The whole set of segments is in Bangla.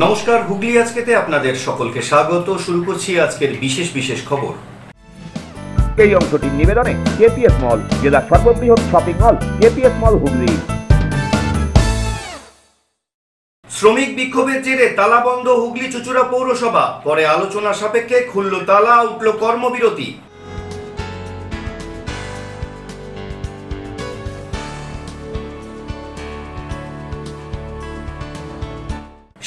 নমস্কার, হুগলি আজকেতে আপনাদের সকলকে স্বাগত। শুরু করছি আজকের বিশেষ খবর। এই অংশটির নিবেদনে কেপিএস মল, জেলার সর্ববৃহৎ শপিং মল কেপিএস মল হুগলি। শ্রমিক বিক্ষোভের জেরে তালা বন্ধ হুগলি চুঁচুড়া পৌরসভা, পরে আলোচনা সাপেক্ষে খুলল তালা, উঠল কর্মবিরতি।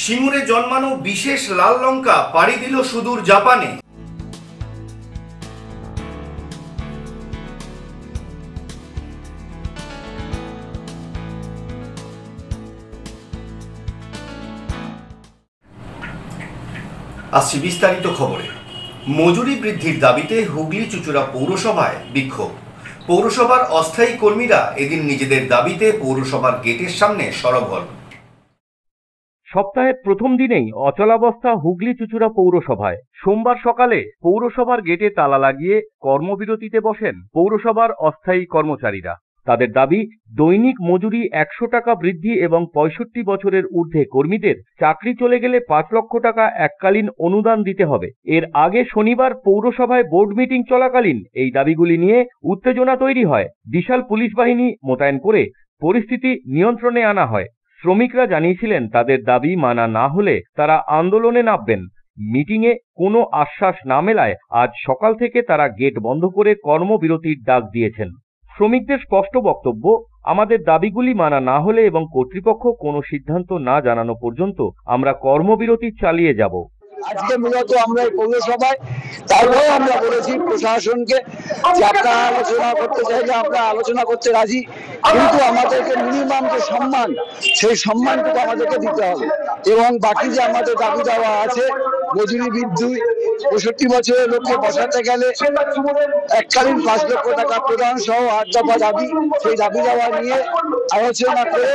সিঙ্গুরে জন্মানো বিশেষ লাল লঙ্কা পাড়ি দিল সুদূর জাপানে। আসছি বিস্তারিত খবরে। মজুরি বৃদ্ধির দাবিতে হুগলি চুঁচুড়া পৌরসভায় বিক্ষোভ। পৌরসভার অস্থায়ী কর্মীরা এদিন নিজেদের দাবিতে পৌরসভার গেটের সামনে সরব হন। সপ্তাহের প্রথম দিনেই অচলাবস্থা হুগলি চুঁচুড়া পৌরসভায়। সোমবার সকালে পৌরসভার গেটে তালা লাগিয়ে কর্মবিরতিতে বসেন পৌরসভার অস্থায়ী কর্মচারীরা। তাদের দাবি, দৈনিক মজুরি 100 টাকা বৃদ্ধি এবং 65 বছরের ঊর্ধ্বে কর্মীদের চাকরি চলে গেলে 5 লক্ষ টাকা এককালীন অনুদান দিতে হবে। এর আগে শনিবার পৌরসভায় বোর্ড মিটিং চলাকালীন এই দাবিগুলি নিয়ে উত্তেজনা তৈরি হয়। বিশাল পুলিশ বাহিনী মোতায়েন করে পরিস্থিতি নিয়ন্ত্রণে আনা হয়। শ্রমিকরা জানিয়েছিলেন তাদের দাবি মানা না হলে তারা আন্দোলনে নামবেন। মিটিংয়ে কোনো আশ্বাস না মেলায় আজ সকাল থেকে তারা গেট বন্ধ করে কর্মবিরতির ডাক দিয়েছেন। শ্রমিকদের স্পষ্ট বক্তব্য, আমাদের দাবিগুলি মানা না হলে এবং কর্তৃপক্ষ কোনো সিদ্ধান্ত না জানানো পর্যন্ত আমরা কর্মবিরতি চালিয়ে যাব। আজকে মূলত আমরা এই পৌরসভায় তারপরে আমরা বলেছি প্রশাসনকে যে আপনারা আলোচনা করতে চাইলে আমরা আলোচনা করতে রাজি, কিন্তু আমাদেরকে মিনিমাম যে সম্মান, সেই সম্মানটুকু আমাদেরকে দিতে হবে। এবং বাকি যে আমাদের দাবি দেওয়া আছে, মজুরি বৃদ্ধি, 65 বছরের লোককে বসাতে গেলে এককালীন 5 লক্ষ টাকা প্রদান সহ 8 দফা দাবি, সেই দাবি দেওয়া নিয়ে আলোচনা করে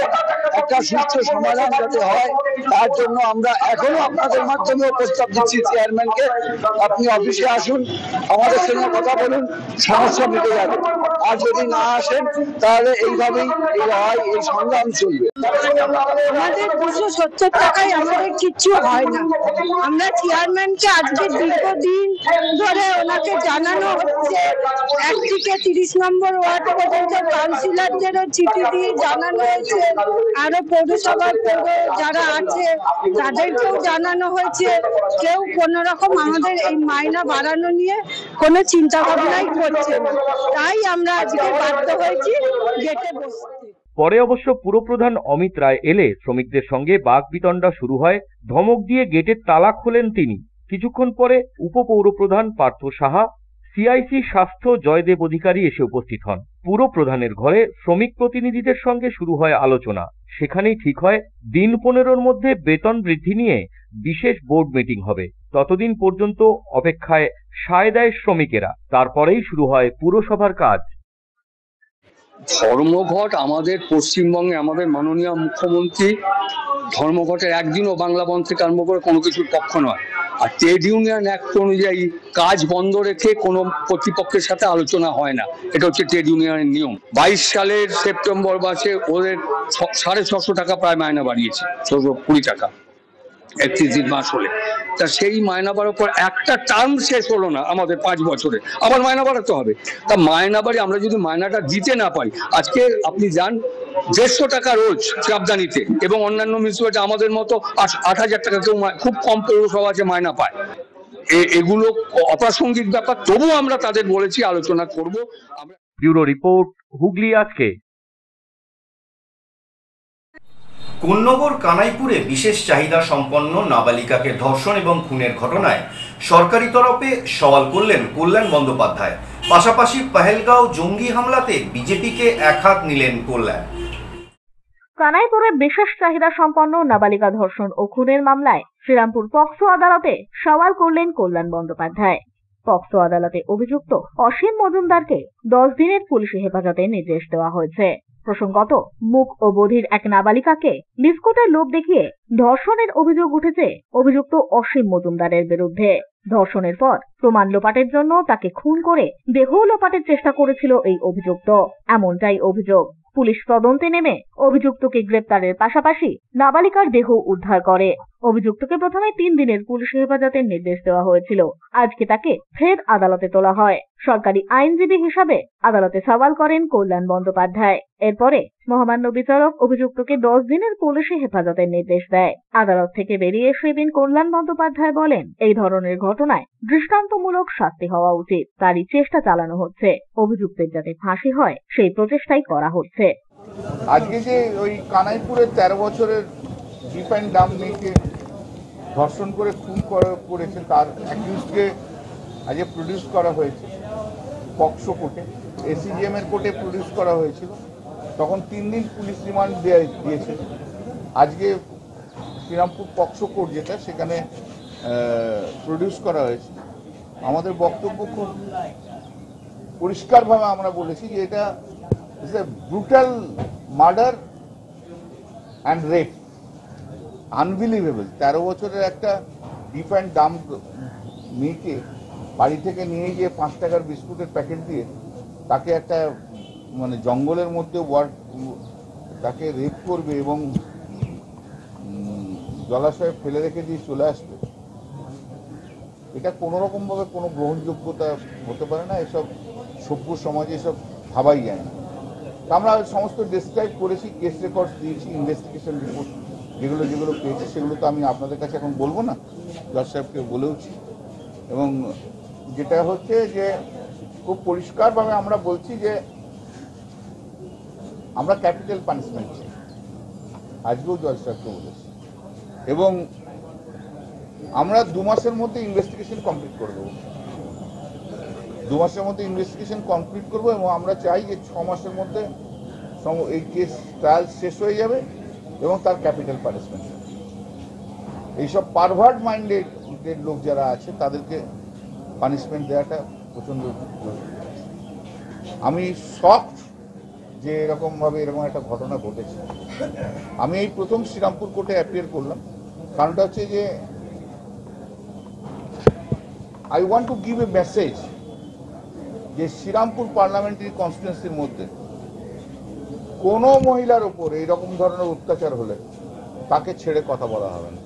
একটা সুস্থ সমাধান যাতে হয়, তার জন্য আমরা এখনো আপনাদের মাধ্যমে প্রস্তাব দিচ্ছি চেয়ারম্যানকে, আপনি অফিসে আসুন, আমাদের সঙ্গে কথা বলুন, সমস্যা মিটে যাবে। আর যদি না আসেন তাহলে এইভাবেই এই সংগ্রাম চলবে। আমাদের 270 টাকায় আমাদের কিচ্ছু হয় না। আমরা চেয়ারম্যানকে আজকে দীর্ঘদিন ধরে ওনাকে জানানো হচ্ছে, একদিকে 30 নম্বর ওয়ার্ড পর্যন্ত কাউন্সিলরদেরও চিঠি দিয়ে জানানো হয়েছে, আরো পৌরসভার যারা আছে তাদেরকেও জানানো হয়েছে। কেউ কোন রকম আমাদের এই মাইনা বাড়ানো নিয়ে কোনো চিন্তা ভাবনাই করছে না, তাই আমরা আজকে বাধ্য হয়েছি গেটে বসতে। পরে অবশ্য পুরপ্রধান অমিত রায় এলে শ্রমিকদের সঙ্গে বাকবিতণ্ডা শুরু হয়। ধমক দিয়ে গেটের তালা খোলেন তিনি। কিছুক্ষণ পরে উপপৌরপ্রধান পার্থ সাহা, সিআইসি স্বাস্থ্য জয়দেব অধিকারী এসে উপস্থিত হন। পুরপ্রধানের ঘরে শ্রমিক প্রতিনিধিদের সঙ্গে শুরু হয় আলোচনা। সেখানেই ঠিক হয় দিন 15-র মধ্যে বেতন বৃদ্ধি নিয়ে বিশেষ বোর্ড মিটিং হবে। ততদিন পর্যন্ত অপেক্ষায় সায় দেয় শ্রমিকেরা। তারপরেই শুরু হয় পুরসভার কাজ। ধর্মঘট আমাদের পশ্চিমবঙ্গে আমাদের মাননীয় মুখ্যমন্ত্রী ধর্মঘটের একদিনও বাংলা বন্ধ থেকে আরম্ভ করে কোনো কিছুর পক্ষ নয়। আর ট্রেড ইউনিয়ন অ্যাক্ট অনুযায়ী কাজ বন্ধ রেখে কোনো কর্তৃপক্ষের সাথে আলোচনা হয় না, এটা হচ্ছে ট্রেড ইউনিয়নের নিয়ম। 22 সালের সেপ্টেম্বর মাসে ওদের 650 টাকা প্রায় মাইনা বাড়িয়েছে, 620 টাকা 31 মাস হলে। তা সেই মাইনা বাড়ার পর একটা টার্ম শেষ হলো না আমাদের 5 বছরে, আবার মাইনা বাড়াতে হবে। তা মাইনা বাড়ি আমরা যদি মাইনাটা দিতে না পারি, আজকে আপনি যান 150 টাকা রোজ চাপদানিতে এবং অন্যান্য মিউনিসিপ্যালিটি আমাদের মতো 8,000 টাকা, কেউ খুব কম পৌরসভা আছে মাইনা পায়। এগুলো অপ্রাসঙ্গিক ব্যাপার, তবুও আমরা তাদের বলেছি আলোচনা করব। ব্যুরো রিপোর্ট, হুগলি আজকে। কোন্নগর কানাইপুরে বিশেষ চাহিদা সম্পন্ন নাবালিকাকে ধর্ষণ এবং খুনের ঘটনায় সরকারি তরফে সওয়াল করলেন কল্যাণ বন্দ্যোপাধ্যায়। পাশাপাশি পহেলগাঁও জঙ্গি হামলাতে বিজেপিকে একহাত নিলেন কল্যাণ। কানাইপুরে বিশেষ চাহিদা সম্পন্ন নাবালিকা ধর্ষণ ও খুনের মামলায় শ্রীরামপুর পক্সো আদালতে সওয়াল করলেন কল্যাণ বন্দ্যোপাধ্যায়। পক্সো আদালতে অভিযুক্ত অসীম মজুমদারকে 10 দিনের পুলিশি হেফাজতে নির্দেশ দেওয়া হয়েছে। প্রসঙ্গত, মুখ ও বধির এক নাবালিকাকে বিস্কুটের লোভ দেখিয়ে ধর্ষণের অভিযোগ উঠেছে অভিযুক্ত অসীম মজুমদারের বিরুদ্ধে। ধর্ষণের পর প্রমাণ লোপাটের জন্য তাকে খুন করে দেহ লোপাটের চেষ্টা করেছিল এই অভিযুক্ত, এমনটাই অভিযোগ। পুলিশ তদন্তে নেমে অভিযুক্তকে গ্রেপ্তারের পাশাপাশি নাবালিকার দেহ উদ্ধার করে। অভিযুক্তকে প্রথমে 3 দিনের পুলিশ হেফাজতের নির্দেশ দেওয়া হয়েছিল। আজকে তাকে ফের আদালতে তোলা হয়। সরকারি আইনজীবী হিসাবে আদালতে সওয়াল করেন কল্যাণ বন্দ্যোপাধ্যায়। এরপরে মহামান্য বিচারক অভিযুক্তকে 10 দিনের পুলিশি হেফাজতের নির্দেশ দেয়। আদালত থেকে বেরিয়ে সেদিন কল্যাণ বন্দ্যোপাধ্যায় বলেন, এই ধরনের ঘটনায় দৃষ্টান্তমূলক শাস্তি হওয়া উচিত। তারই চেষ্টা চালানো হচ্ছে। অভিযুক্তের যাতে ফাঁসি হয় সেই প্রচেষ্টাই করা হচ্ছে। আজকে যে ওই কানাইপুরের 13 বছরের ডিপ অ্যান্ড ডাম্প মেয়েকে ধর্ষণ করে খুন করেছে তার অ্যাকিউজকে আজকে প্রডিউস করা হয়েছে পক্সো কোর্টে, এসিজিএম এর কোর্টে প্রডিউস করা হয়েছিল। তখন 3 দিন পুলিশ রিমান্ড দিয়েছে। আজকে শ্রীরামপুর পক্সো কোর্ট যেটা সেখানে প্রডিউস করা হয়েছে। আমাদের বক্তব্য খুব পরিষ্কারভাবে আমরা বলেছি যে এটা is a brutal murder and rape, unbelievable. 13 বছরের একটা ডিপ অ্যান্ড ডাম্প মেয়েকে বাড়ি থেকে নিয়ে গিয়ে 5 টাকার বিস্কুটের প্যাকেট দিয়ে তাকে একটা মানে জঙ্গলের মধ্যে তাকে রেপ করবে এবং জলাশয়ে ফেলে রেখে দিয়ে চলে আসবে, এটা কোনো রকমভাবে কোনো গ্রহণযোগ্যতা হতে পারে না। এসব সভ্য সমাজে এসব ভাবাই যায় না। আমরা সমস্ত ডেসক্রাইব করেছি, কেস রেকর্ডস দিয়েছি, ইনভেস্টিগেশন রিপোর্ট যেগুলো পেয়েছি সেগুলো তো আমি আপনাদের কাছে এখন বলবো না, জজ সাহেবকে বলেওছি। এবং যেটা হচ্ছে যে খুব পরিষ্কারভাবে আমরা বলছি যে আমরা ক্যাপিটাল পানিশমেন্ট চাই, আজকেও জজ সাহেবকে বলেছি। এবং আমরা 2 মাসের মধ্যে ইনভেস্টিগেশন কমপ্লিট করে দেবো, 2 মাসের মধ্যে ইনভেস্টিগেশন কমপ্লিট করবো। এবং আমরা চাই যে 6 মাসের মধ্যে এই কেস ট্রায়াল শেষ হয়ে যাবে এবং তার ক্যাপিটাল পানিশমেন্ট। এইসব পারভার্ট মাইন্ডেড লোক যারা আছে তাদেরকে পানিশমেন্ট দেওয়াটা প্রচণ্ড জরুরি। আমি শকড যে এরকম একটা ঘটনা ঘটেছে। আমি এই প্রথম শ্রীরামপুর কোর্টে অ্যাপিয়ার করলাম। কারণটা হচ্ছে যে I want to give a message যে শ্রীরামপুর পার্লামেন্টারি কনস্টিটুয়েন্সির মধ্যে কোনো মহিলার উপর এইরকম ধরনের অত্যাচার হলে তাকে ছেড়ে কথা বলা হবে না।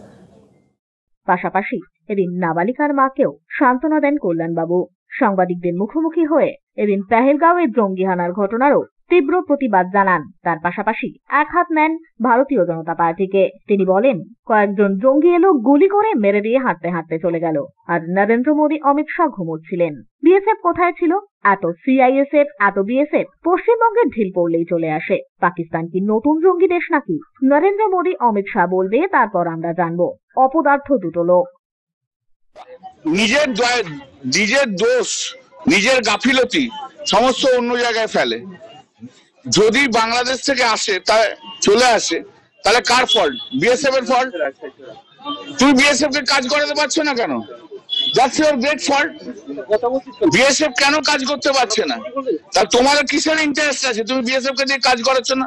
পাশাপাশি এদিন নাবালিকার মাকেও সান্ত্বনা দেন কল্যাণবাবু। সাংবাদিকদের মুখোমুখি হয়ে এদিন পেহেলগাঁওয়ের জঙ্গি হানার ঘটনারও তীব্র প্রতিবাদ জানান। তার পাশাপাশি এক হাত নেন ভারতীয় জনতা পার্টিকে। তিনি বলেন, কয়েকজন জঙ্গি এলো, গুলি করে মেরে দিয়ে হাঁটতে হাঁটতে চলে গেল। আর নরেন্দ্র মোদী, অমিত শাহ ঘুমোচ্ছিলেন। বিএসএফ কোথায় ছিল? এত সিআইএসএফ, এত বিএসএফ পশ্চিমবঙ্গের ঢিল পড়লেই চলে আসে। পাকিস্তান কি নতুন জঙ্গি দেশ নাকি? নরেন্দ্র মোদী, অমিত শাহ বলবে, তারপর আমরা জানবো। অপদার্থ দুটো লোক। নিজের দোষ, নিজের গাফিলতি সমস্ত অন্য জায়গায় ফেলে। যদি বাংলাদেশ থেকে আসে, তা চলে আসে, তাহলে কার ফল্ট? বিএসএফ এর ফল্ট। তুমি বিএসএফ কে কাজ করাতে পারছো না কেন? That's your great fault. BSF কেন কাজ করতে পারছে না? তা তোমাদের কিসের ইন্টারেস্ট আছে? তুমি বিএসএফ কে দিয়ে কাজ করাচ্ছ না।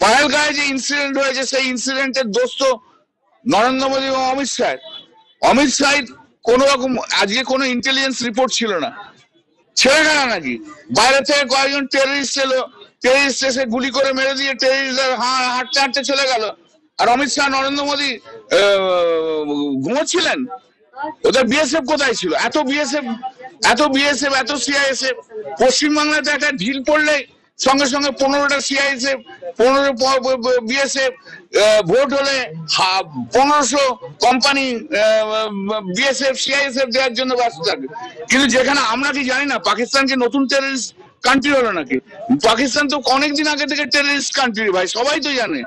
পহেলগাঁয়ে যে ইনসিডেন্ট হয়েছে সেই ইনসিডেন্টের দোষ তো নরেন্দ্র মোদী এবং অমিত শাহ। অমিত শাহ কোন রকম আজকে কোনো ইন্টেলিজেন্স রিপোর্ট ছিল না, ছেড়ে গেল নাকি? বাইরে থেকে কয়েকজন টেররিস্ট এলো, টেররিস্ট এসে গুলি করে মেরে দিয়ে টেররিস্ট হাঁটতে হাঁটতে চলে গেল। আর অমিত শাহ, নরেন্দ্র মোদী ঘুমোচ্ছিলেন। ওদের বিএসএফ কোথায় ছিল? এত বিএসএফ, এত সিআইএসএফ। পশ্চিমবাংলাতে একটা ঢিল পড়লে সঙ্গে সঙ্গে 15টা সিআইএসএফ, 15 বিএসএফ, ভোট হলে 1500 কোম্পানি বিএসএফ সিআইএসএফ দেওয়ার জন্য ব্যস্ত থাকে। কিন্তু যেখানে আমরা কি জানি না পাকিস্তানকে নতুন টেররিস্ট কান্ট্রি হলো নাকি? পাকিস্তান তো অনেকদিন আগে থেকে টেররিস্ট কান্ট্রি ভাই, সবাই তো জানে।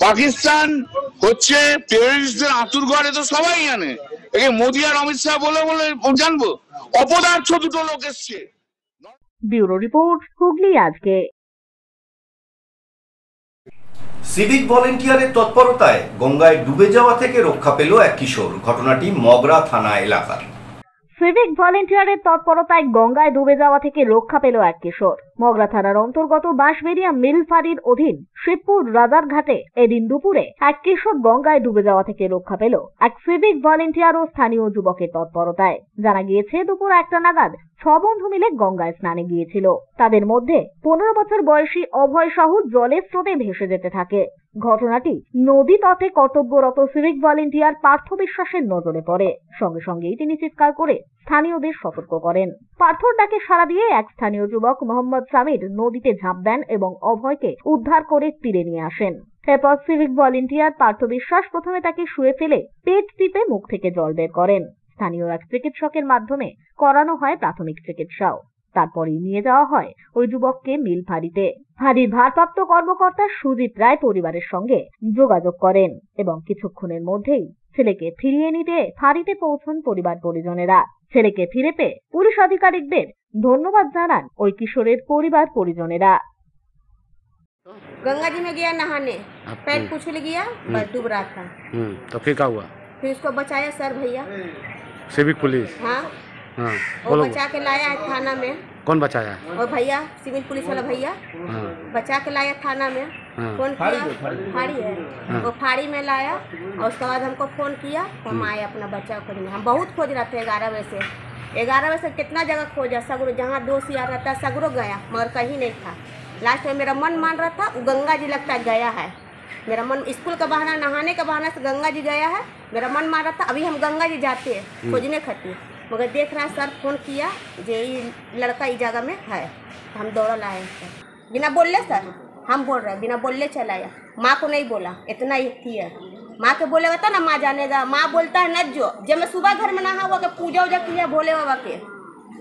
পাকিস্তান হচ্ছে টেররিস্টদের আতুর ঘরে, তো সবাই জানে। একে মোদী আর অমিত শাহ বলে জানবো? অপদার্থ দুটো লোক এসছে। ব্যুরো রিপোর্ট, হুগলি আজকে। সিভিক ভলেন্টিয়ারের তৎপরতায় গঙ্গায় ডুবে যাওয়া থেকে রক্ষা পেল এক কিশোর। ঘটনাটি মগরা থানা এলাকার। সিভিক ভলেন্টিয়ারের তৎপরতায় গঙ্গায় ডুবে যাওয়া থেকে রক্ষা পেল এক কিশোর। মগরা থানার অন্তর্গত বাঁশবেড়িয়া মিল ফাঁড়ির অধীন শিবপুর রাজারঘাটে এদিন দুপুরে এক কিশোর গঙ্গায় ডুবে যাওয়া থেকে রক্ষা পেল এক সিভিক ভলেন্টিয়ার ও স্থানীয় যুবকের তৎপরতায়। জানা গিয়েছে, দুপুর 1টা নাগাদ 6 বন্ধু মিলে গঙ্গায় স্নানে গিয়েছিল। তাদের মধ্যে 15 বছর বয়সী অভয় সাহু জলের স্রোতে ভেসে যেতে থাকে। ঘটনাটি নদী তটে কর্তব্যরত সিভিক ভলেন্টিয়ার পার্থ বিশ্বাসের নজরে পড়ে। সঙ্গে সঙ্গেই তিনি চিৎকার করে স্থানীয়দের সতর্ক করেন। পার্থর ডাকে সাড়া দিয়ে এক স্থানীয় যুবক মোহাম্মদ সামির নদীতে ঝাঁপ দেন এবং অভয়কে উদ্ধার করে তীরে নিয়ে আসেন। এরপর সিভিক ভলেন্টিয়ার পার্থ বিশ্বাস প্রথমে তাকে শুয়ে ফেলে পেট টিপে মুখ থেকে জল বের করেন। স্থানীয় এক চিকিৎসকের মাধ্যমে করানো হয় প্রাথমিক চিকিৎসাও। তারপরেই নিয়ে যাওয়া হয় ওই যুবককে মিল ফাঁড়িতে। ফাঁড়ির ভারপ্রাপ্ত কর্মকর্তা সুজিত রায় পরিবারের সঙ্গে যোগাযোগ করেন এবং কিছুক্ষণের মধ্যেই ছেলেকে ফিরিয়ে নিতে ফাঁড়িতে পৌঁছন পরিবার পরিজনেরা। ছেলেকে ফিরে পেয়ে পুলিশ আধিকারিকদের ধন্যবাদ জানান ওই কিশোরের পরিবার পরিজনেরা। गंगा जी में गया नहाने, पैर पूछने गया, बस डूब रहा था। तो फिर क्या हुआ? फिर उसको बचाया सर भैया, सिविक पुलिस। हाँ हाँ, वो बचा के लाया है थाना में। कौन बचाया? और भैया सिविल पुलिस वाला भैया बचा के लाया थाना में। फोन किया, फाड़ी है, वो फाड़ी में लाया और उसके बाद हमको फोन किया, हम आए अपना बच्चा को। हम बहुत खोज रहे थे 11 बजे से। 11 बजे से कितना जगह खोजा, सगरो जहाँ दोस्त यार रहता सगरो गया मगर कहीं नहीं था। लास्ट में मेरा मन मान रहा था वो गंगा जी लगता गया है। मेरा मन स्कूल का बहाना, नहाने का बहाना से गंगा जी गया है। मेरा मन मान रहा था अभी हम गंगा जी जाते हैं खोजने खातिर, मगर देख रहा है सर फोन किया जे ये लड़का इस जगह में है। हम दौड़ा लाए सर, बिना बोलले सर हम बोल रहे बिना बोलले चलाया। माँ को नहीं बोला, इतना ही किया। माँ के बोलेगा तो ना माँ जानेगा। माँ बोलता है न जो जब मैं सुबह घर में नहा हुआ के पूजा वूजा किया भोले बाबा के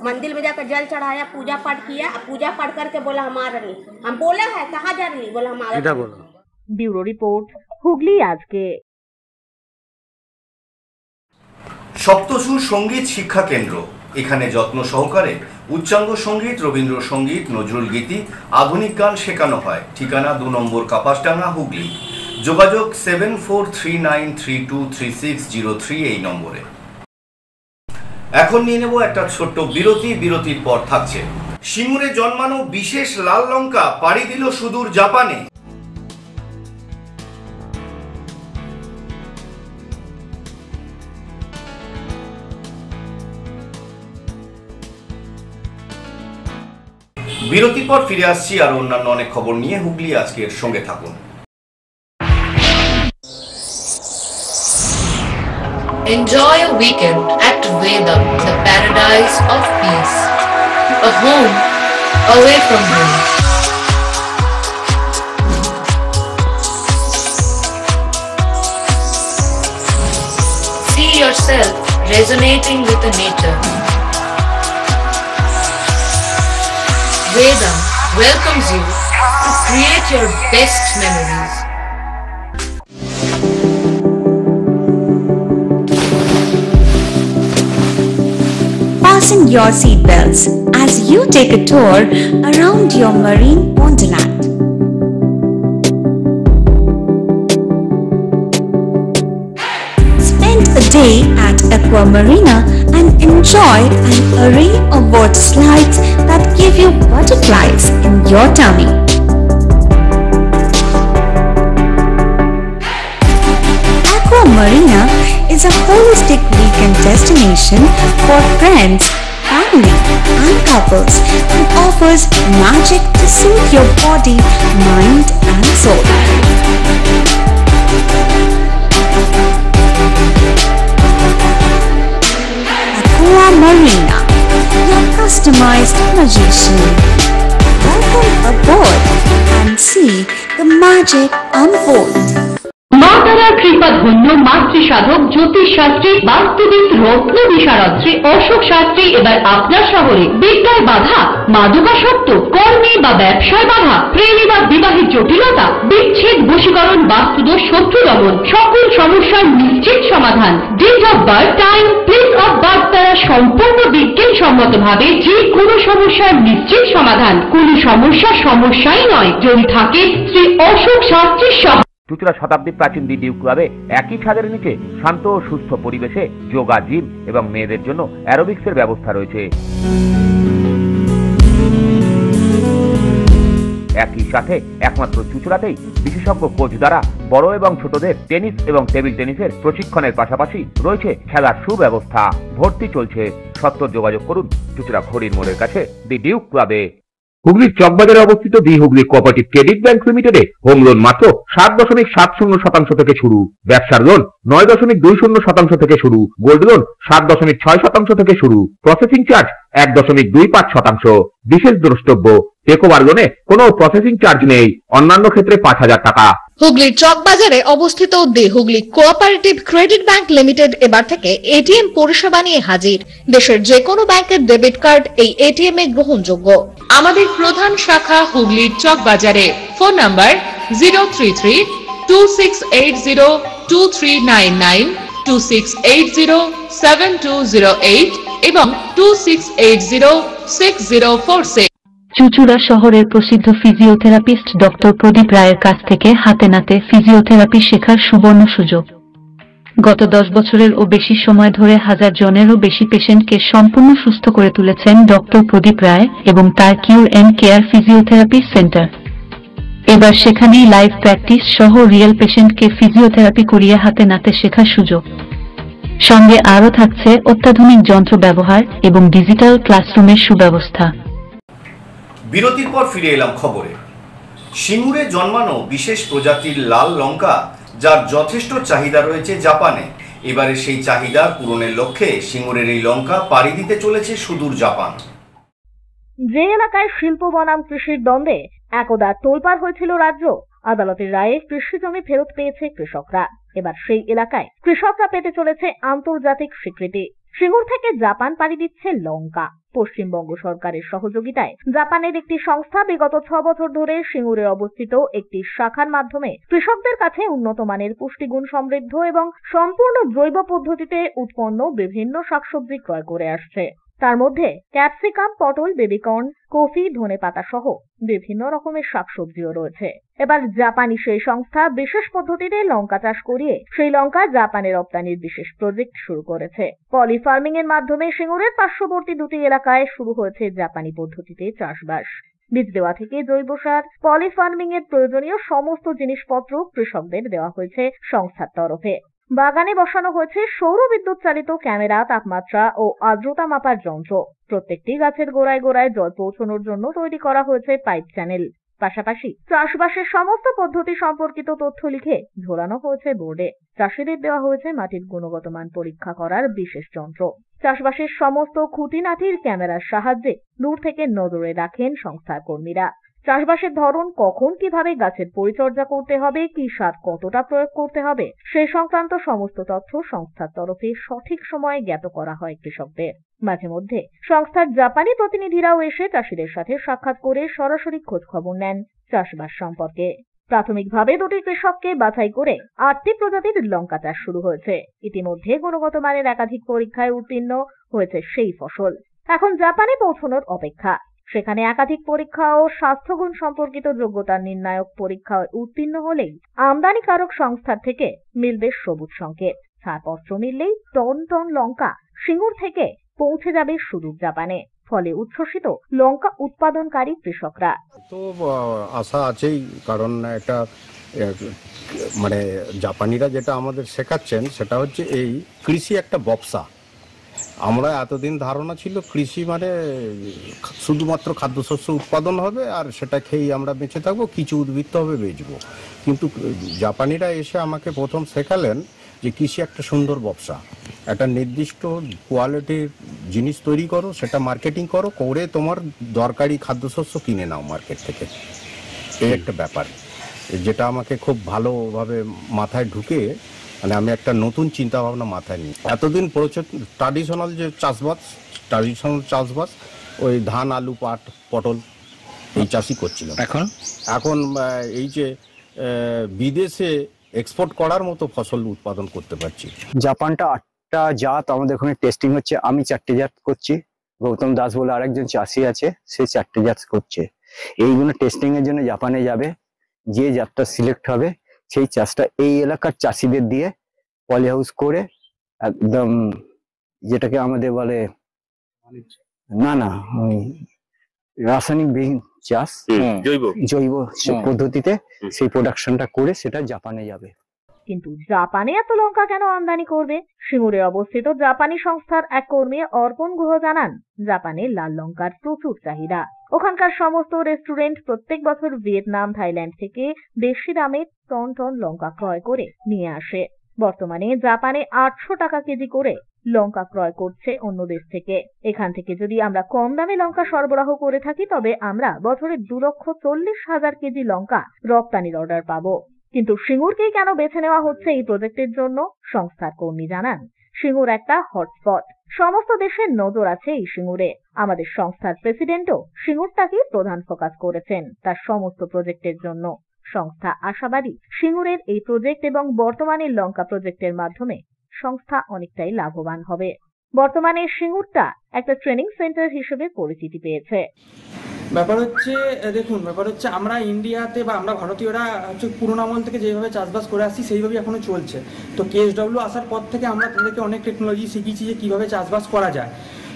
मंदिर में जाकर जल चढ़ाया, पूजा पाठ किया। पूजा पाठ करके बोला हम आ रही। हम बोले है कहाँ जा रही, बोला हम आ रही। ब्यूरो रिपोर्ट, হুগলি আজকে। সপ্তসুর সঙ্গীত শিক্ষা কেন্দ্র, এখানে যত্ন সহকারে উচ্চাঙ্গ সঙ্গীত, রবীন্দ্র সঙ্গীত, নজরুল গীতি, আধুনিক গান শেখানো হয়। ঠিকানা 2 নম্বর কাপাসডাঙ্গা, হুগলি। যোগাযোগ 7439323603 এই নম্বরে। এখন নিয়ে নেব একটা ছোট্ট বিরতি। বিরতির পর থাকছে সিঙ্গুরে জন্মানো বিশেষ লাল লঙ্কা পাড়ি দিল সুদূর জাপানে। বিরতির পর ফিরে আসছি আর অন্যান্য অনেক খবর নিয়ে। হুগলি আজকের সঙ্গে থাকুন। Enjoy a weekend at Vedam, the paradise of peace. A home away from home. See yourself resonating with the nature. Vedam welcomes you to create your best memories. Fasten your seatbelts as you take a tour around your marine wonderland. Spend a day at Aqua Marina and enjoy an array of water slides that give you butterflies in your tummy. Aqua Marina is a holistic weekend destination for friends, family and couples and offers magic to soothe your body, mind and soul. Aqua Marina, your customized magician. Welcome aboard and see the magic unfold. মা তারার কৃপা ধন্য মাতৃ সাধক জ্যোতিষ শাস্ত্রী, বাস্তুবিদ, রত্ন বিশারদ শ্রী অশোক শাস্ত্রী এবার আপনার শহরে। বিদ্যায় বাধা, মাদকাসক্ত, কর্মে বা ব্যবসায় বাধা, প্রেমে বা বিবাহের জটিলতা, বিচ্ছেদ, বশীকরণ, বাস্তুদোষ, শত্রু দমন, সকল সমস্যার নিশ্চিত সমাধান। Date of birth, time, place of birth দ্বারা সম্পূর্ণ বিজ্ঞানসম্মত ভাবে যে কোনো সমস্যার নিশ্চিত সমাধান। কোন সমস্যাই নয় যদি থাকে শ্রী অশোক শাস্ত্রীর সহ। চুঁচুড়া শতাব্দী প্রাচীন দি ডিউক ক্লাবে একই ছাদের নিচে শান্ত ও সুস্থ পরিবেশে যোগা, জিম এবং মেয়েদের জন্য অ্যারোবিক্সের ব্যবস্থা রয়েছে। একই সাথে একমাত্র চুঁচুড়াতেই বিশেষজ্ঞ কোচ দ্বারা বড় এবং ছোটদের টেনিস এবং টেবিল টেনিসের প্রশিক্ষণের পাশাপাশি রয়েছে খেলার সুব্যবস্থা। ভর্তি চলছে। সত্বর যোগাযোগ করুন চুঁচুড়া ঘড়ির মোড়ের কাছে দি ডিউক ক্লাবে। হুগলির চকবাজারে অবস্থিত the Hooghly cooperative credit bank লিমিটেডে হোম লোন মাত্র 7.70% থেকে শুরু, ব্যবসার লোন 9.20% থেকে শুরু, গোল্ড লোন 7.6% থেকে শুরু, প্রসেসিং চার্জ 1.25%। বিশেষ দ্রষ্টব্য, টেকওভার লোনে কোনো প্রসেসিং চার্জ নেই, অন্যান্য ক্ষেত্রে 5,000 টাকা। হুগলির চকবাজারে অবস্থিত the Hooghly cooperative credit bank limited এবার থেকে এটিএম পরিষেবা নিয়ে হাজির। দেশের যে কোনো ব্যাংকের ডেবিট কার্ড এই এটিএম এ গ্রহণযোগ্য। আমাদের প্রধান শাখা হুগলির চকবাজারে। ফোন নাম্বার 033-2680-2399, 2680-7208 এবং 2680-6046। চুঁচুড়া শহরের প্রসিদ্ধ ফিজিওথেরাপিস্ট ডক্টর প্রদীপ রায়ের কাছ থেকে হাতে নাতে ফিজিওথেরাপি শেখার সুবর্ণ সুযোগ। গত 10 বছরের ও বেশি সময় ধরে 1000 জনেরও বেশি পেশেন্টকে সম্পূর্ণ সুস্থ করে তুলেছেন ডক্টর প্রদীপ রায় এবং তার কিউর এন্ড কেয়ার ফিজিওথেরাপি সেন্টার। এবার সেখানেই লাইভ প্র্যাকটিস সহ রিয়েল পেশেন্টকে ফিজিওথেরাপি করিয়ে হাতে নাতে শেখার সুযোগ। সঙ্গে আরও থাকছে অত্যাধুনিক যন্ত্র ব্যবহার এবং ডিজিটাল ক্লাসরুমের সুব্যবস্থা। বিরতির পর ফিরে এলাম খবরে। সিঙ্গুরে জন্মানো বিশেষ প্রজাতির লাল লঙ্কা, যার যথেষ্ট চাহিদা রয়েছে জাপানে, এবারে সেই চাহিদা পূরণের লক্ষ্যে সিঙ্গুরের এই লঙ্কা পাড়ি দিতে চলেছে সুদূর জাপান। যে এলাকায় শিল্প বনাম কৃষির দ্বন্দ্বে একদা তোলপাড় হয়েছিল রাজ্য, আদালতের রায়ে কৃষি জমি ফেরত পেয়েছে কৃষকরা। এবার সেই এলাকায় কৃষকরা পেতে চলেছে আন্তর্জাতিক স্বীকৃতি। সিঙ্গুর থেকে জাপান পাড়ি দিচ্ছে লঙ্কা। পশ্চিমবঙ্গ সরকারের সহযোগিতায় জাপানের একটি সংস্থা বিগত 6 বছর ধরে সিঙ্গুরে অবস্থিত একটি শাখার মাধ্যমে কৃষকদের কাছে উন্নত মানের পুষ্টিগুণ সমৃদ্ধ এবং সম্পূর্ণ জৈব পদ্ধতিতে উৎপন্ন বিভিন্ন শাকসবজি ক্রয় করে আসছে। তার মধ্যে ক্যাপসিকাম, পটল, বেবিকর্ন, কফি, ধনেপাতা সহ বিভিন্ন রকমের শাকসবজিও রয়েছে। এবার জাপানি সেই সংস্থা বিশেষ পদ্ধতিতে লঙ্কা চাষ করিয়ে সেই লঙ্কা জাপানে রপ্তানির বিশেষ প্রজেক্ট শুরু করেছে। পলি ফার্মিং এর মাধ্যমে সিঙ্গুরের পার্শ্ববর্তী দুটি এলাকায় শুরু হয়েছে জাপানি পদ্ধতিতে চাষবাস। বীজ দেওয়া থেকে জৈব সার, পলি ফার্মিং এর প্রয়োজনীয় সমস্ত জিনিসপত্র কৃষকদের দেওয়া হয়েছে সংস্থার তরফে। বাগানে বসানো হয়েছে সৌর বিদ্যুৎ চালিত ক্যামেরা, তাপমাত্রা ও আর্দ্রতা মাপার যন্ত্র। প্রত্যেকটি গাছের গোড়ায় গোড়ায় জল পৌঁছানোর জন্য তৈরি করা হয়েছে পাইপ চ্যানেল। পাশাপাশি চাষবাসের সমস্ত পদ্ধতি সম্পর্কিত তথ্য লিখে ঝোলানো হয়েছে বোর্ডে। চাষিদের দেওয়া হয়েছে মাটির গুণগত মান পরীক্ষা করার বিশেষ যন্ত্র। চাষবাসের সমস্ত খুঁটিনাটির ক্যামেরার সাহায্যে দূর থেকে নজরে রাখেন সংস্থার কর্মীরা। চাষবাসের ধরন, কখন কিভাবে গাছের পরিচর্যা করতে হবে, কি সার কতটা প্রয়োগ করতে হবে, সে সংক্রান্ত সমস্ত তথ্য সংস্থার তরফে সঠিক সময়ে জ্ঞাত করা হয় কৃষকদের। মাঝে মধ্যে সংস্থার জাপানি প্রতিনিধিরাও এসে চাষিদের সাথে সাক্ষাৎ করে সরাসরি খোঁজ খবর নেন চাষবাস সম্পর্কে। প্রাথমিকভাবে দুটি কৃষককে বাছাই করে 8টি প্রজাতির লঙ্কা চাষ শুরু হয়েছে। ইতিমধ্যে গুণগত মানের একাধিক পরীক্ষায় উত্তীর্ণ হয়েছে সেই ফসল। এখন জাপানে পৌঁছানোর অপেক্ষা। সেখানে একাধিক পরীক্ষা ও স্বাস্থ্যগুণ সম্পর্কিত যোগ্যতা নির্ণায়ক পরীক্ষায় উত্তীর্ণ হলেই আমদানিকারক সংস্থার থেকে মিলবে সবুজ সংকেত। ছাড়পত্র মিললেই টন টন লঙ্কা সিঙ্গুর থেকে পৌঁছে যাবে সুদূর জাপানে। ফলে উচ্ছ্বসিত লঙ্কা উৎপাদনকারী কৃষকরা। তো আশা আছেই, কারণ একটা মানে জাপানিরা যেটা আমাদের শেখাচ্ছেন সেটা হচ্ছে এই কৃষি একটা ব্যবসা। আমরা এতদিন ধারণা ছিল কৃষি মানে শুধুমাত্র খাদ্যশস্য উৎপাদন হবে আর সেটা খেয়েই আমরা বেঁচে থাকবো, কিছু উদ্বৃত্ত হবে বেচবো। কিন্তু জাপানিরা এসে আমাকে প্রথম শেখালেন যে কৃষি একটা সুন্দর ব্যবসা, একটা নির্দিষ্ট কোয়ালিটির জিনিস তৈরি করো, সেটা মার্কেটিং করো, করে তোমার দরকারি খাদ্যশস্য কিনে নাও মার্কেট থেকে। এই একটা ব্যাপার যেটা আমাকে খুব ভালোভাবে মাথায় ঢুকে, মানে আমি একটা নতুন চিন্তা ভাবনা মাথায় নিই। এতদিন ট্রাডিশনাল যে চাষবাস ওই ধান, আলু, পাট, পটল এই চাষই করছিলাম। এখন এই যে বিদেশে এক্সপোর্ট করার মতো ফসল উৎপাদন করতে পারছি। জাপানটা 8টা জাত আমাদের ওখানে টেস্টিং হচ্ছে। আমি 4টে জাত করছি, গৌতম দাস বলে আরেকজন চাষি আছে, সে 4টে জাত করছে। এইগুলো টেস্টিং এর জন্য জাপানে যাবে। যে জাতটা সিলেক্ট হবে সেই চাষটা এই এলাকার চাষিদের দিয়ে পলি হাউস করে একদম, যেটাকে আমাদের বলে না ওই রাসায়নিক বিহীন চাষ, জৈব পদ্ধতিতে সেই প্রোডাকশনটা করে সেটা জাপানে যাবে। কিন্তু জাপানে এত লঙ্কা কেন আমদানি করবে? সিঙ্গুরে অবস্থিত জাপানি সংস্থার এক কর্মী অর্পণ গুহ জানান, জাপানে লাল লঙ্কার প্রচুর চাহিদা। ওখানকার সমস্ত রেস্টুরেন্ট প্রত্যেক বছর ভিয়েতনাম, থাইল্যান্ড থেকে বেশি দামে টন টন লঙ্কা ক্রয় করে নিয়ে আসে। বর্তমানে জাপানে 800 টাকা কেজি করে লঙ্কা ক্রয় করছে অন্য দেশ থেকে। এখান থেকে যদি আমরা কম দামে লঙ্কা সরবরাহ করে থাকি তবে আমরা বছরে 2,40,000 কেজি লঙ্কা রপ্তানির অর্ডার পাবো। কিন্তু সিঙ্গুরকেই কেন বেছে নেওয়া হচ্ছে এই প্রজেক্টের জন্য? সংস্থার কর্মী জানান, সিঙ্গুর একটা হটস্পট, সমস্ত দেশের নজর আছে এই সিঙ্গুরে। আমাদের সংস্থার প্রেসিডেন্টও সিঙ্গুরটাকেই প্রধান ফোকাস করেছেন তার সমস্ত প্রজেক্টের জন্য। সংস্থা আশাবাদী সিঙ্গুরের এই প্রজেক্ট এবং বর্তমানে লঙ্কা প্রজেক্টের মাধ্যমে সংস্থা অনেকটাই লাভবান হবে। বর্তমানে সিঙ্গুরটা একটা ট্রেনিং সেন্টার হিসেবে পরিচিতি পেয়েছে। ব্যাপার হচ্ছে আমরা ইন্ডিয়াতে বা আমরা ভারতীয়রা হচ্ছে পুরোনো আমল থেকে যেভাবে চাষবাস করে আসছি সেইভাবেই এখনো চলছে। তো কেএসডব্লিউ আসার পর থেকে আমরা তাদেরকে অনেক টেকনোলজি শিখিয়েছি যে কীভাবে চাষবাস করা যায়।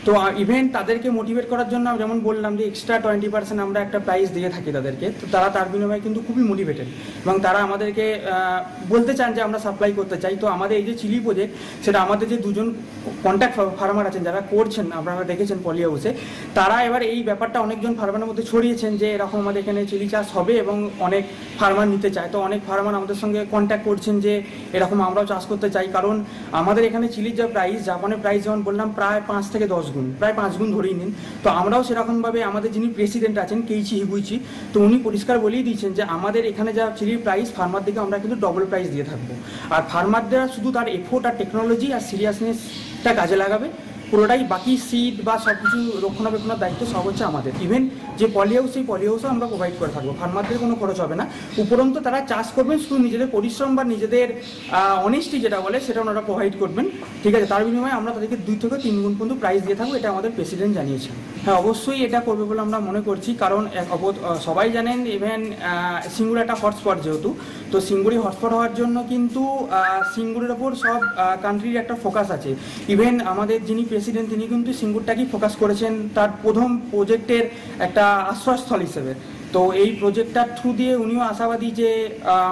তো ইভেন্ট তাদেরকে মোটিভেট করার জন্য যেমন বললাম যে এক্সট্রা 20% আমরা একটা প্রাইজ দিয়ে থাকি তাদেরকে। তো তারা তার বিনিময়ে কিন্তু খুবই মোটিভেটেড এবং তারা আমাদেরকে বলতে চান যে আমরা সাপ্লাই করতে চাই। তো আমাদের এই যে চিলি প্রজেক্ট, সেটা আমাদের যে দুজন কন্ট্যাক্ট ফার্মার আছেন যারা করছেন, আপনারা দেখেছেন পলি হাউসে, তারা এবার এই ব্যাপারটা অনেকজন ফার্মারের মধ্যে ছড়িয়েছেন যে এরকম আমাদের এখানে চিলি চাষ হবে এবং অনেক ফার্মার নিতে চায়। তো অনেক ফার্মার আমাদের সঙ্গে কন্ট্যাক্ট করছেন যে এরকম আমরাও চাষ করতে চাই, কারণ আমাদের এখানে চিলির যা প্রাইস, জাপানের প্রাইস যেমন বললাম প্রায় 5 থেকে 10 গুণ, প্রায় 5 গুণ ধরেই নিন। তো আমরাও সেরকমভাবে আমাদের যিনি প্রেসিডেন্ট আছেন কেইচি হিগুইচি, তো উনি পরিষ্কার বলেই দিয়েছেন যে আমাদের এখানে যা চিলির প্রাইস ফার্মারদেরকে আমরা কিন্তু ডবল প্রাইস দিয়ে থাকবো। আর ফার্মাররা শুধু তার এফোর্ট আর টেকনোলজি আর সিরিয়াসনেসটা কাজে লাগাবে, পুরোটাই বাকি সিড বা সব কিছু রক্ষণাবেক্ষণের দায়িত্ব সব হচ্ছে আমাদের। ইভেন যে পলি হাউস, সেই পলি হাউসও আমরা প্রোভাইড করে থাকবো, ফার্মারদের কোনো খরচ হবে না। উপরন্তু তারা চাষ করবেন শুধু নিজেদের পরিশ্রম বা নিজেদের অনেস্টি যেটা বলে সেটা ওনারা প্রোভাইড করবেন, ঠিক আছে। তার বিনিময়ে আমরা তাদেরকে 2 থেকে 3 গুণ পর্যন্ত প্রাইস দিয়ে থাকবো, এটা আমাদের প্রেসিডেন্ট জানিয়েছেন। হ্যাঁ, অবশ্যই এটা করবে বলে আমরা মনে করছি, কারণ সবাই জানেন ইভেন সিঙ্গুর একটা হটস্পট যেহেতু, তো সিঙ্গুরি হটস্পট হওয়ার জন্য কিন্তু সিঙ্গুরের ওপর সব কান্ট্রির একটা ফোকাস আছে। ইভেন আমাদের যিনি প্রেসিডেন্ট তিনি কিন্তু সিঙ্গুরটাকেই ফোকাস করেছেন তার প্রথম প্রজেক্টের একটা আশ্রয়স্থল হিসেবে। তো এই প্রজেক্টটার থ্রু দিয়ে উনিও আশাবাদী যে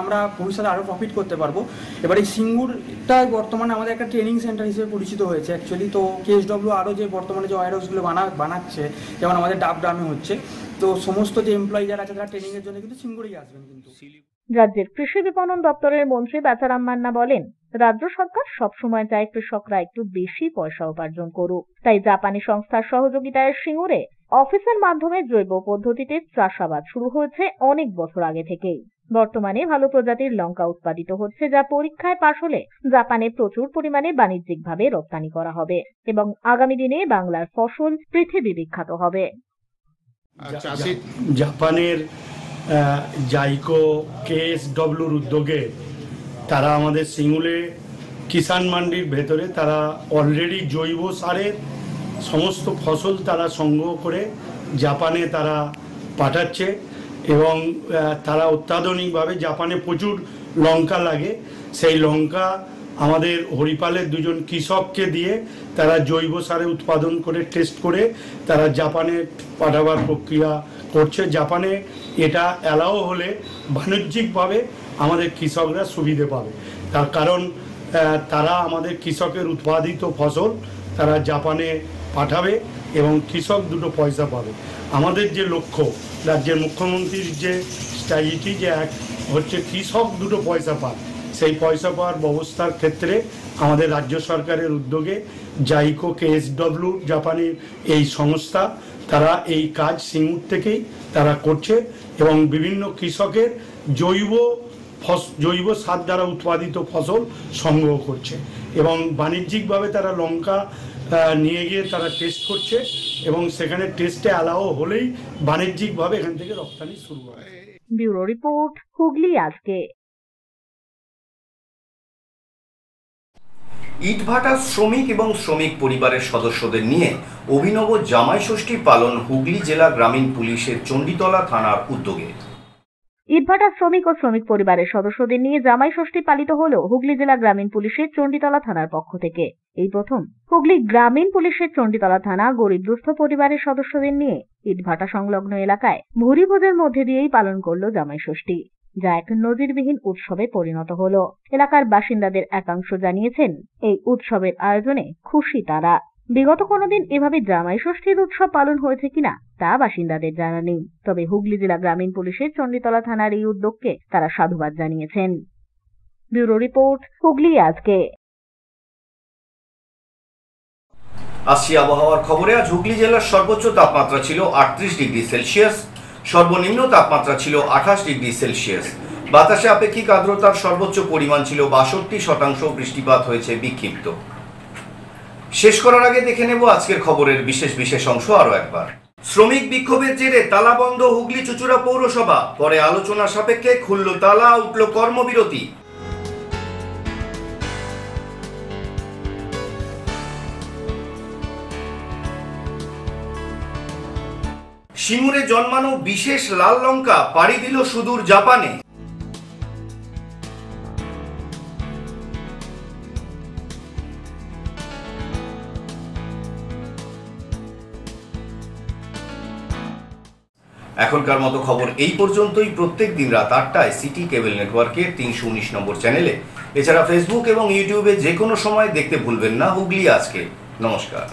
আমরা ভবিষ্যতে আরও প্রফিট করতে পারবো। এবার এই সিঙ্গুরটাই বর্তমানে আমাদের একটা ট্রেনিং সেন্টার হিসেবে পরিচিত হয়েছে অ্যাকচুয়ালি। তো কেএসডব্লিউ আরও যে বর্তমানে যে ওয়্যার হাউসগুলো বানাচ্ছে, যেমন আমাদের ডাবগ্রামে হচ্ছে, তো সমস্ত যে এমপ্লয়ি যারা আছে তারা ট্রেনিংয়ের জন্য কিন্তু সিঙ্গুরেই আসবেন। কিন্তু রাজ্যের কৃষি বিপণন দপ্তরের মন্ত্রী বেচারাম মান্না বলেন, রাজ্য সরকার সবসময় চায় কৃষকরা একটু বেশি পয়সা উপার্জন করুক। তাই জাপানি সংস্থার সহযোগিতায় সিঙ্গুরে অফিসের মাধ্যমে জৈব পদ্ধতিতে চাষাবাদ শুরু হয়েছে অনেক বছর আগে থেকেই। বর্তমানে ভালো প্রজাতির লঙ্কা উৎপাদিত হচ্ছে, যা পরীক্ষায় পাশ হলে জাপানে প্রচুর পরিমাণে বাণিজ্যিকভাবে রপ্তানি করা হবে এবং আগামী দিনে বাংলার ফসল পৃথিবী বিখ্যাত হবে। জাপানের জাইকো কেএসডব্লিউর উদ্যোগে তারা আমাদের সিঙ্গুরে কিষাণ মান্ডির ভেতরে তারা অলরেডি জৈব সারের সমস্ত ফসল তারা সংগ্রহ করে জাপানে তারা পাঠাচ্ছে এবং তারা অত্যাধুনিকভাবে, জাপানে প্রচুর লঙ্কা লাগে, সেই লঙ্কা আমাদের হরিপালের 2জন কৃষককে দিয়ে তারা জৈব সারে উৎপাদন করে টেস্ট করে তারা জাপানে পাঠাবার প্রক্রিয়া করছে। জাপানে এটা অ্যালাও হলে বাণিজ্যিকভাবে আমাদের কৃষকরা সুবিধে পাবে, তার কারণ তারা আমাদের কৃষকের উৎপাদিত ফসল তারা জাপানে পাঠাবে এবং কৃষক দুটো পয়সা পাবে। আমাদের যে লক্ষ্য, রাজ্যের মুখ্যমন্ত্রীর যে স্ট্র্যাটেজি, যে এক হচ্ছে কৃষক দুটো পয়সা পায়, সেই পয়সা পাওয়ার ব্যবস্থার ক্ষেত্রে আমাদের রাজ্য সরকারের উদ্যোগে জাইকো কেএসডব্লিউ জাপানের এই সংস্থা তারা এই কাজ সিঙ্গুর থেকেই তারা করছে এবং বিভিন্ন কৃষকের জৈব সার দ্বারা উৎপাদিত ফসল সংগ্রহ করছে এবং বাণিজ্যিকভাবে তারা লঙ্কা নিয়ে গিয়ে তারা টেস্ট করছে এবং সেখানে টেস্টে অ্যালাও হলেই বাণিজ্যিকভাবে এখান থেকে রপ্তানি শুরু হয়। ব্যুরো রিপোর্ট, হুগলি আজকে। ইটভাটার শ্রমিক এবং শ্রমিক পরিবারের সদস্যদের নিয়ে অভিনব জামাই ষষ্ঠী পালন হুগলি জেলা গ্রামীণ পুলিশের চণ্ডীতলা থানার উদ্যোগে। ইটভাটার শ্রমিক ও শ্রমিক পরিবারের সদস্যদের নিয়ে জামাই ষষ্ঠী পালিত হলো হুগলি জেলা গ্রামীণ পুলিশের চণ্ডীতলা থানার পক্ষ থেকে। এই প্রথম হুগলি গ্রামীণ পুলিশের চণ্ডীতলা থানা গরিব দুস্থ পরিবারের সদস্যদের নিয়ে ইটভাটা সংলগ্ন এলাকায় ভুরিভোজের মধ্যে দিয়েই পালন করলো জামাই ষষ্ঠী, যা এক নজিরবিহীন উৎসবে পরিণত হলো। এলাকার বাসিন্দাদের একাংশ জানিয়েছেন এই উৎসবের আয়োজনে খুশি তারা। বিগত কোনোদিন এভাবে জামাই ষষ্ঠীর উৎসব পালন হয়েছে কিনা তা বাসিন্দাদের জানা নেই। তবে হুগলি জেলা গ্রামীণ পুলিশের চণ্ডীতলা থানার এই উদ্যোগকে তারা সাধুবাদ জানিয়েছেন। ব্যুরো রিপোর্ট, হুগলি আজকে। আসছি আবহাওয়ার খবরে। আজ হুগলি জেলার সর্বোচ্চ তাপমাত্রা ছিল 38 ডিগ্রি সেলসিয়াস, সর্বনিম্ন তাপমাত্রা ছিল 28 ডিগ্রি সেলসিয়াস। বাতাসে আপেক্ষিক আর্দ্রতার সর্বোচ্চ পরিমাণ ছিল 62%, বৃষ্টিপাত হয়েছে বিক্ষিপ্ত। শেষ করার আগে দেখে নেব আজকের খবরের বিশেষ অংশ আরো একবার। শ্রমিক বিক্ষোভের জেরে তালাবন্ধ হুগলি চুঁচুড়া পৌরসভা, পরে আলোচনা সাপেক্ষে খুলল তালা, উঠল কর্মবিরতি। সিঙ্গুরে জন্মানো বিশেষ লাল লঙ্কা পাড়ি দিল সুদূর জাপানে। এখনকার মতো খবর এই পর্যন্তই। প্রত্যেক দিন রাত 8টায় সিটি কেবল নেটওয়ার্কের 319 নম্বর চ্যানেলে, এছাড়া ফেসবুক এবং ইউটিউবে যে কোনো সময় দেখতে ভুলবেন না হুগলি আজকে। নমস্কার।